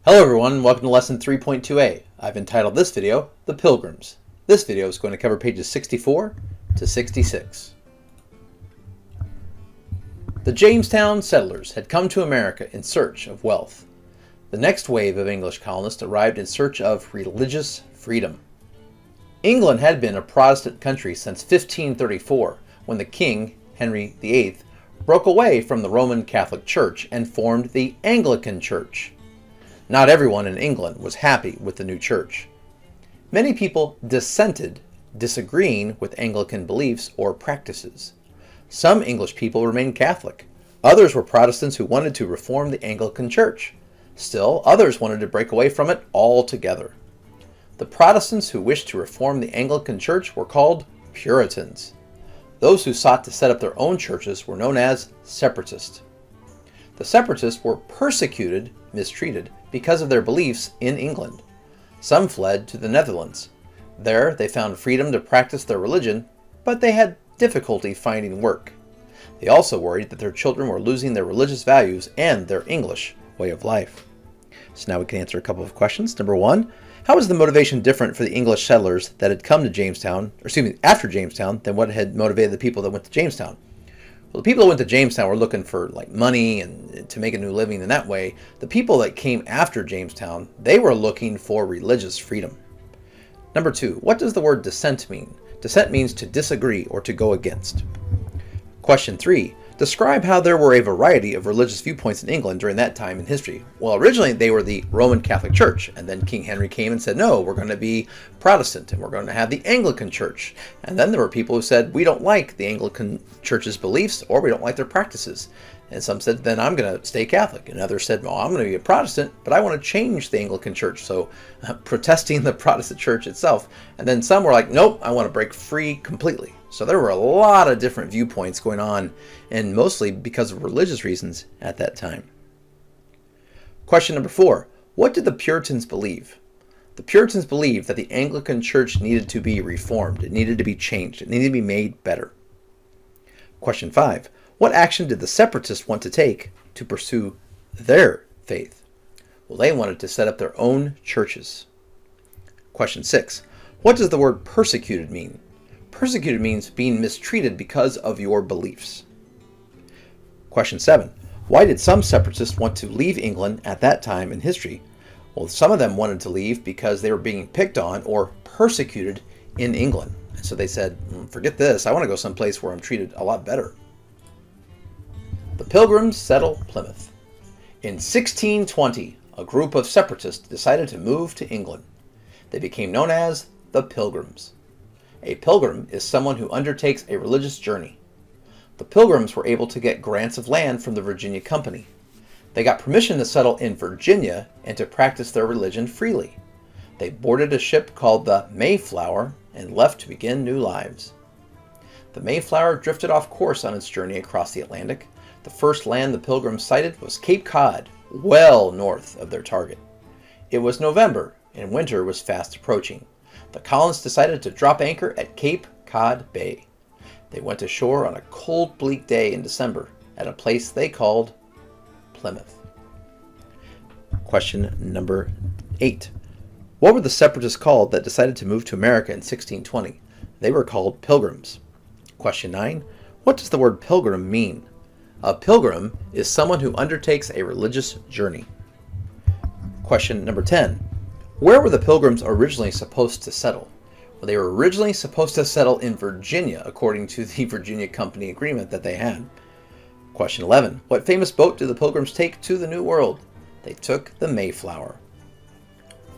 Hello everyone, welcome to lesson 3.2A. I've entitled this video, The Pilgrims. This video is going to cover pages 64 to 66. The Jamestown settlers had come to America in search of wealth. The next wave of English colonists arrived in search of religious freedom. England had been a Protestant country since 1534, when the King, Henry VIII, broke away from the Roman Catholic Church and formed the Anglican Church. Not everyone in England was happy with the new church. Many people dissented, disagreeing with Anglican beliefs or practices. Some English people remained Catholic. Others were Protestants who wanted to reform the Anglican Church. Still, others wanted to break away from it altogether. The Protestants who wished to reform the Anglican Church were called Puritans. Those who sought to set up their own churches were known as Separatists. The Separatists were persecuted, mistreated, because of their beliefs in England. Some fled to the Netherlands. There they found freedom to practice their religion, but they had difficulty finding work. They also worried that their children were losing their religious values and their English way of life. So now we can answer a couple of questions. Number one, how was the motivation different for the English settlers that had come to Jamestown, after Jamestown, than what had motivated the people that went to Jamestown? Well, the people that went to Jamestown were looking for money and to make a new living in that way. The people that came after Jamestown, they were looking for religious freedom. Number two, what does the word dissent mean? Dissent means to disagree or to go against. Question three, describe how there were a variety of religious viewpoints in England during that time in history. Well, originally they were the Roman Catholic Church, and then King Henry came and said, no, we're going to be Protestant, and we're going to have the Anglican Church. And then there were people who said, we don't like the Anglican Church's beliefs, or we don't like their practices. And some said, then I'm going to stay Catholic. And others said, well, I'm going to be a Protestant, but I want to change the Anglican Church. So protesting the Protestant Church itself. And then some were like, nope, I want to break free completely. So there were a lot of different viewpoints going on, and mostly because of religious reasons at that time. Question number four, what did the Puritans believe? The Puritans believed that the Anglican Church needed to be reformed. It needed to be changed. It needed to be made better. Question five, what action did the Separatists want to take to pursue their faith? Well, they wanted to set up their own churches. Question six, what does the word persecuted mean? Persecuted means being mistreated because of your beliefs. Question 7. Why did some separatists want to leave England at that time in history? Well, some of them wanted to leave because they were being picked on or persecuted in England. And so they said, forget this, I want to go someplace where I'm treated a lot better. The Pilgrims settle Plymouth. In 1620, a group of separatists decided to move to England. They became known as the Pilgrims. A pilgrim is someone who undertakes a religious journey. The Pilgrims were able to get grants of land from the Virginia Company. They got permission to settle in Virginia and to practice their religion freely. They boarded a ship called the Mayflower and left to begin new lives. The Mayflower drifted off course on its journey across the Atlantic. The first land the Pilgrims sighted was Cape Cod, well north of their target. It was November, and winter was fast approaching. The colonists decided to drop anchor at Cape Cod Bay. They went ashore on a cold, bleak day in December at a place they called Plymouth. Question number 8. What were the separatists called that decided to move to America in 1620? They were called Pilgrims. Question 9. What does the word pilgrim mean? A pilgrim is someone who undertakes a religious journey. Question number 10. Where were the Pilgrims originally supposed to settle? Well, they were originally supposed to settle in Virginia, according to the Virginia Company agreement that they had. Question 11. What famous boat did the Pilgrims take to the New World? They took the Mayflower.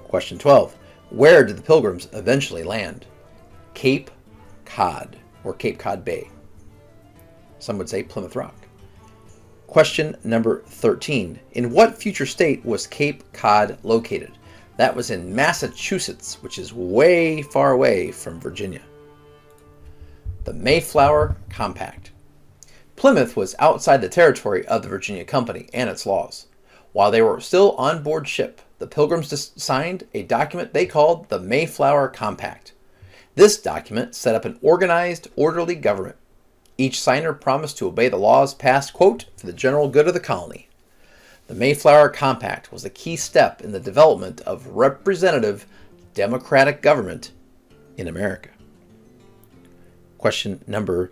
Question 12. Where did the Pilgrims eventually land? Cape Cod, or Cape Cod Bay. Some would say Plymouth Rock. Question number 13. In what future state was Cape Cod located? That was in Massachusetts, which is way far away from Virginia. The Mayflower Compact. Plymouth was outside the territory of the Virginia Company and its laws. While they were still on board ship, the Pilgrims signed a document they called the Mayflower Compact. This document set up an organized, orderly government. Each signer promised to obey the laws passed, quote, for the general good of the colony. The Mayflower Compact was a key step in the development of representative democratic government in America. Question number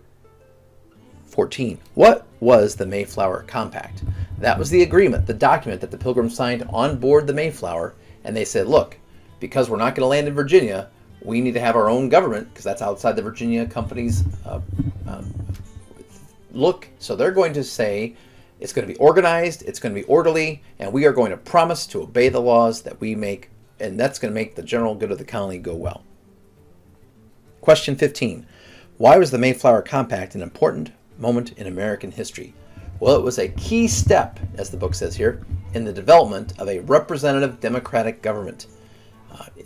14. What was the Mayflower Compact? That was the agreement, the document that the Pilgrims signed on board the Mayflower, and they said, look, because we're not going to land in Virginia, we need to have our own government, because that's outside the Virginia company's look. So they're going to say it's going to be organized, it's going to be orderly, and we are going to promise to obey the laws that we make, and that's going to make the general good of the colony go well. Question 15. Why was the Mayflower Compact an important moment in American history? Well, it was a key step, as the book says here, in the development of a representative democratic government.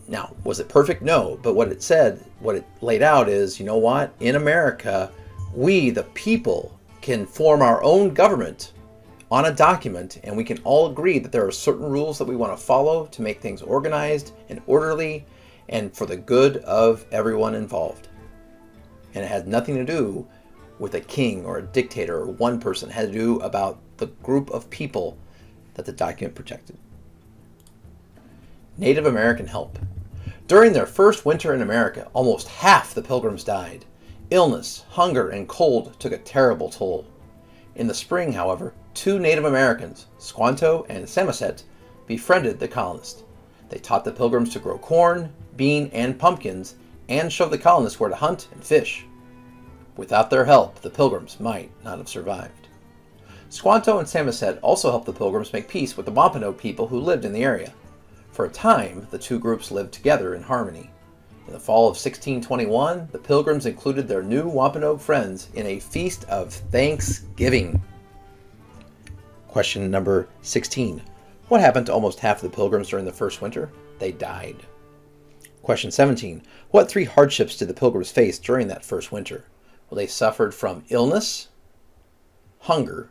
Now, was it perfect? No, but what it said, what it laid out is, you know what? In America, we, the people, can form our own government on a document, and we can all agree that there are certain rules that we want to follow to make things organized and orderly and for the good of everyone involved. And it had nothing to do with a king or a dictator or one person. It had to do about the group of people that the document protected. Native American help. During their first winter in America, almost half the Pilgrims died. Illness, hunger, and cold took a terrible toll. In the spring, however, 2 Native Americans, Squanto and Samoset, befriended the colonists. They taught the Pilgrims to grow corn, bean, and pumpkins, and showed the colonists where to hunt and fish. Without their help, the Pilgrims might not have survived. Squanto and Samoset also helped the Pilgrims make peace with the Wampanoag people who lived in the area. For a time, the two groups lived together in harmony. In the fall of 1621, the Pilgrims included their new Wampanoag friends in a feast of Thanksgiving. Question number 16. What happened to almost half of the Pilgrims during the first winter? They died. Question 17. What 3 hardships did the Pilgrims face during that first winter? Well, they suffered from illness, hunger,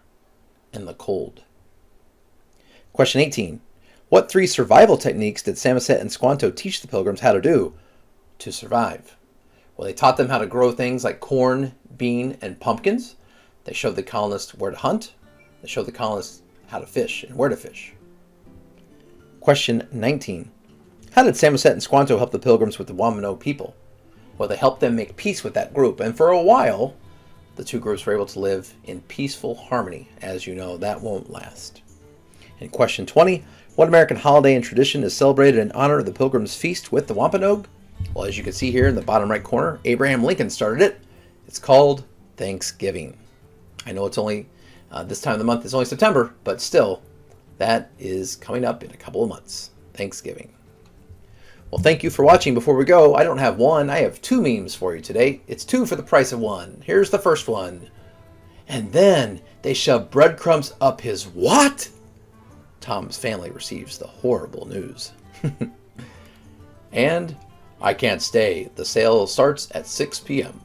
and the cold. Question 18. What 3 survival techniques did Samoset and Squanto teach the Pilgrims how to do to survive? Well, they taught them how to grow things like corn, bean, and pumpkins. They showed the colonists where to hunt. They showed the colonists how to fish and where to fish. Question 19. How did Samoset and Squanto help the Pilgrims with the Wampanoag people? Well, they helped them make peace with that group, and for a while, the two groups were able to live in peaceful harmony. As you know, that won't last. And question 20. What American holiday and tradition is celebrated in honor of the Pilgrims' feast with the Wampanoag? Well, as you can see here in the bottom right corner, Abraham Lincoln started it. It's called Thanksgiving. I know it's only, this time of the month is only September, but still, that is coming up in a couple of months. Thanksgiving. Well, thank you for watching. Before we go, I don't have one, I have 2 memes for you today. It's 2 for the price of 1. Here's the first one. And then they shove breadcrumbs up his what? Tom's family receives the horrible news. And I can't stay. The sale starts at 6 p.m.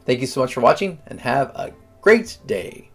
Thank you so much for watching, and have a great day.